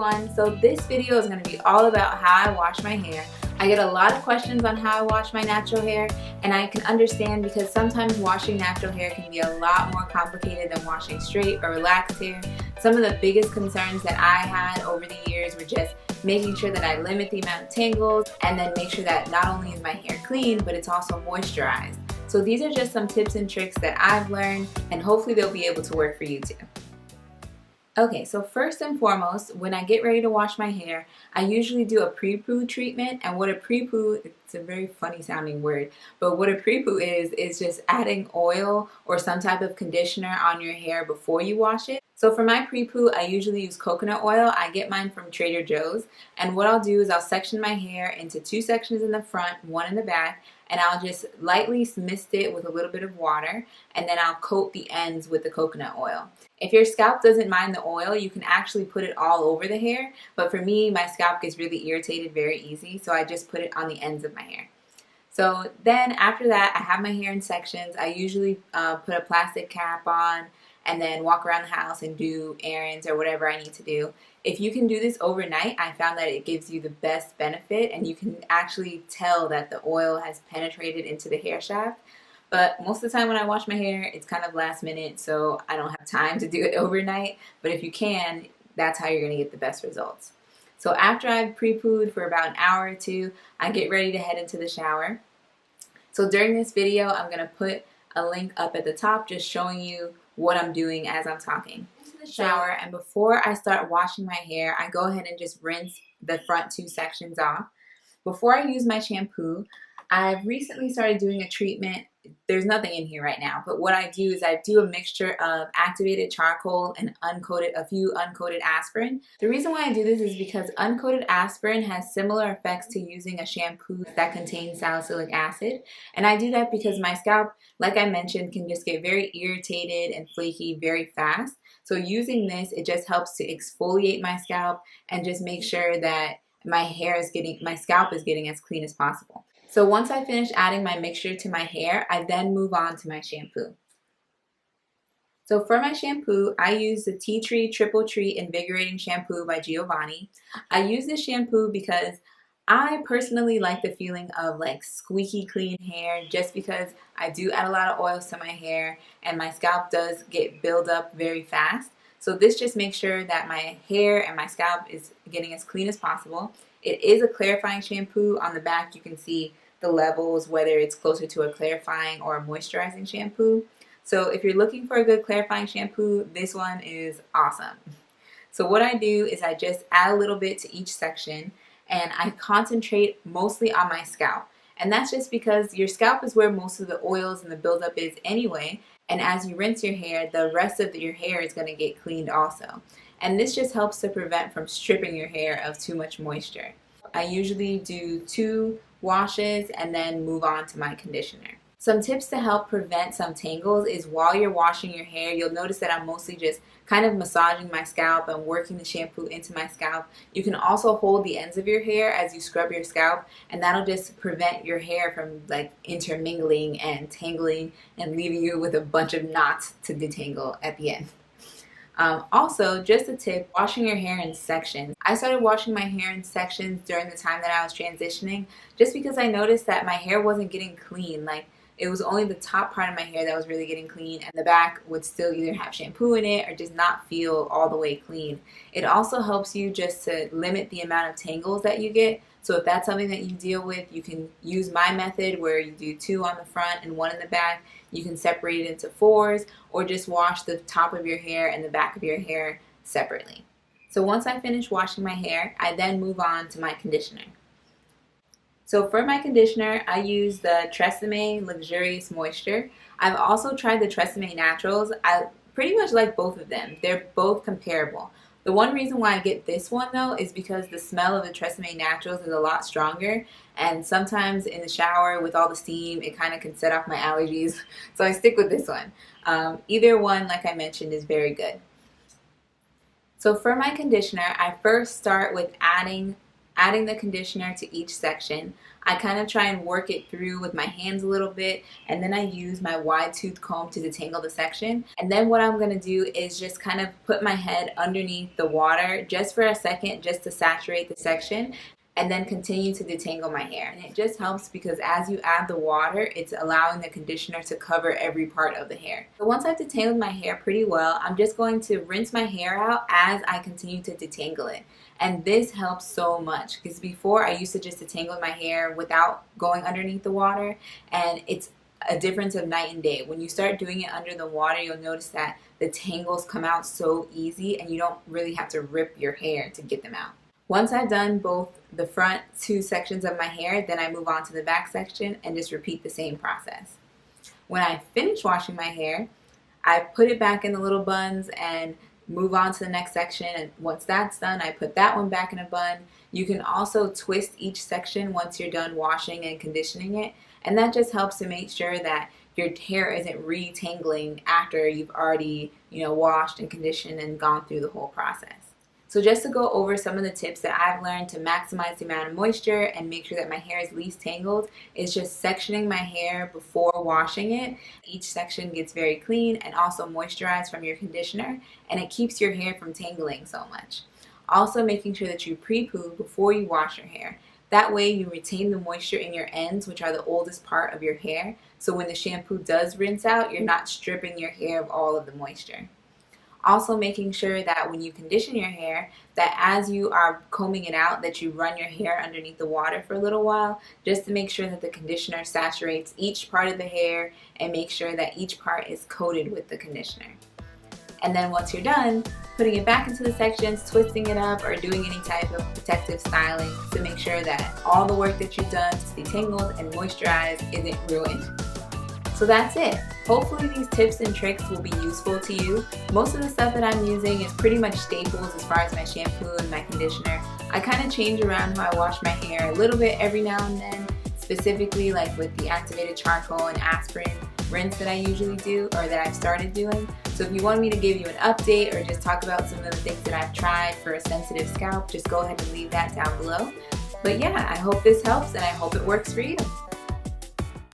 everyone. So this video is going to be all about how I wash my hair. I get a lot of questions on how I wash my natural hair, and I can understand because sometimes washing natural hair can be a lot more complicated than washing straight or relaxed hair. Some of the biggest concerns that I had over the years were just making sure that I limit the amount of tangles and then make sure that not only is my hair clean, but it's also moisturized. So these are just some tips and tricks that I've learned, and hopefully they'll be able to work for you too. Okay, so first and foremost, when I get ready to wash my hair, I usually do a pre-poo treatment. And what a pre-poo, it's a very funny sounding word, but what a pre-poo is just adding oil or some type of conditioner on your hair before you wash it. So for my pre-poo, I usually use coconut oil. I get mine from Trader Joe's. And what I'll do is I'll section my hair into 2 sections in the front, 1 in the back, and I'll just lightly mist it with a little bit of water, and then I'll coat the ends with the coconut oil. If your scalp doesn't mind the oil, you can actually put it all over the hair, but for me, my scalp gets really irritated very easy, so I just put it on the ends of my hair. So then after that, I have my hair in sections. I usually put a plastic cap on and then walk around the house and do errands or whatever I need to do. If you can do this overnight, I found that it gives you the best benefit, and you can actually tell that the oil has penetrated into the hair shaft. But most of the time when I wash my hair, it's kind of last minute, so I don't have time to do it overnight. But if you can, that's how you're going to get the best results. So after I've pre-pooed for about an hour or 2, I get ready to head into the shower. So during this video, I'm going to put a link up at the top just showing you what I'm doing as I'm talking. Into the shower, and before I start washing my hair, I go ahead and just rinse the front 2 sections off. Before I use my shampoo, I've recently started doing a treatment. There's nothing in here right now, but what I do is I do a mixture of activated charcoal and a few uncoated aspirin. The reason why I do this is because uncoated aspirin has similar effects to using a shampoo that contains salicylic acid, and I do that because my scalp, like I mentioned, can just get very irritated and flaky very fast. So using this, it just helps to exfoliate my scalp and just make sure that my scalp is getting as clean as possible. So once I finish adding my mixture to my hair, I then move on to my shampoo. So for my shampoo, I use the Tea Tree Triple Treat Invigorating Shampoo by Giovanni. I use this shampoo because I personally like the feeling of like squeaky clean hair, just because I do add a lot of oils to my hair and my scalp does get build up very fast. So this just makes sure that my hair and my scalp is getting as clean as possible. It is a clarifying shampoo. On the back you can see the levels, whether it's closer to a clarifying or a moisturizing shampoo. So if you're looking for a good clarifying shampoo, this one is awesome. So what I do is I just add a little bit to each section, and I concentrate mostly on my scalp. And that's just because your scalp is where most of the oils and the buildup is anyway, and as you rinse your hair, the rest of your hair is going to get cleaned also. And this just helps to prevent from stripping your hair of too much moisture. I usually do 2 washes and then move on to my conditioner. Some tips to help prevent some tangles is while you're washing your hair, you'll notice that I'm mostly just kind of massaging my scalp and working the shampoo into my scalp. You can also hold the ends of your hair as you scrub your scalp, and that'll just prevent your hair from like intermingling and tangling and leaving you with a bunch of knots to detangle at the end. Also, just a tip, washing your hair in sections. I started washing my hair in sections during the time that I was transitioning, just because I noticed that my hair wasn't getting clean. Like, it was only the top part of my hair that was really getting clean, and the back would still either have shampoo in it or just not feel all the way clean. It also helps you just to limit the amount of tangles that you get. So if that's something that you deal with, you can use my method where you do 2 on the front and 1 in the back. You can separate it into 4s, or just wash the top of your hair and the back of your hair separately. So once I finish washing my hair, I then move on to my conditioner. So for my conditioner, I use the Tresemme Luxurious Moisture. I've also tried the Tresemme Naturals. I pretty much like both of them. They're both comparable. The one reason why I get this one though is because the smell of the Tresemme Naturals is a lot stronger, and sometimes in the shower with all the steam it kind of can set off my allergies, so I stick with this one. Either one, like I mentioned, is very good. So for my conditioner, I first start with adding adding the conditioner to each section. I kind of try and work it through with my hands a little bit, and then I use my wide tooth comb to detangle the section. And then what I'm going to do is just kind of put my head underneath the water just for a second, just to saturate the section, and then continue to detangle my hair. And it just helps because as you add the water, it's allowing the conditioner to cover every part of the hair. So once I've detangled my hair pretty well, I'm just going to rinse my hair out as I continue to detangle it. And this helps so much because before I used to just detangle my hair without going underneath the water, and it's a difference of night and day. When you start doing it under the water, you'll notice that the tangles come out so easy and you don't really have to rip your hair to get them out. Once I've done both the front two sections of my hair, then I move on to the back section and just repeat the same process. When I finish washing my hair, I put it back in the little buns and move on to the next section, and once that's done, I put that one back in a bun. You can also twist each section once you're done washing and conditioning it, and that just helps to make sure that your hair isn't retangling after you've already, washed and conditioned and gone through the whole process. So just to go over some of the tips that I've learned to maximize the amount of moisture and make sure that my hair is least tangled is just sectioning my hair before washing it. Each section gets very clean and also moisturized from your conditioner, and it keeps your hair from tangling so much. Also making sure that you pre-poo before you wash your hair. That way you retain the moisture in your ends, which are the oldest part of your hair, so when the shampoo does rinse out, you're not stripping your hair of all of the moisture. Also making sure that when you condition your hair, that as you are combing it out, that you run your hair underneath the water for a little while, just to make sure that the conditioner saturates each part of the hair and make sure that each part is coated with the conditioner. And then once you're done, putting it back into the sections, twisting it up, or doing any type of protective styling to make sure that all the work that you've done to detangle and moisturize isn't ruined. So that's it. Hopefully these tips and tricks will be useful to you. Most of the stuff that I'm using is pretty much staples as far as my shampoo and my conditioner. I kind of change around how I wash my hair a little bit every now and then, specifically like with the activated charcoal and aspirin rinse that I usually do, or that I've started doing. So if you want me to give you an update or just talk about some of the things that I've tried for a sensitive scalp, just go ahead and leave that down below. But yeah, I hope this helps and I hope it works for you.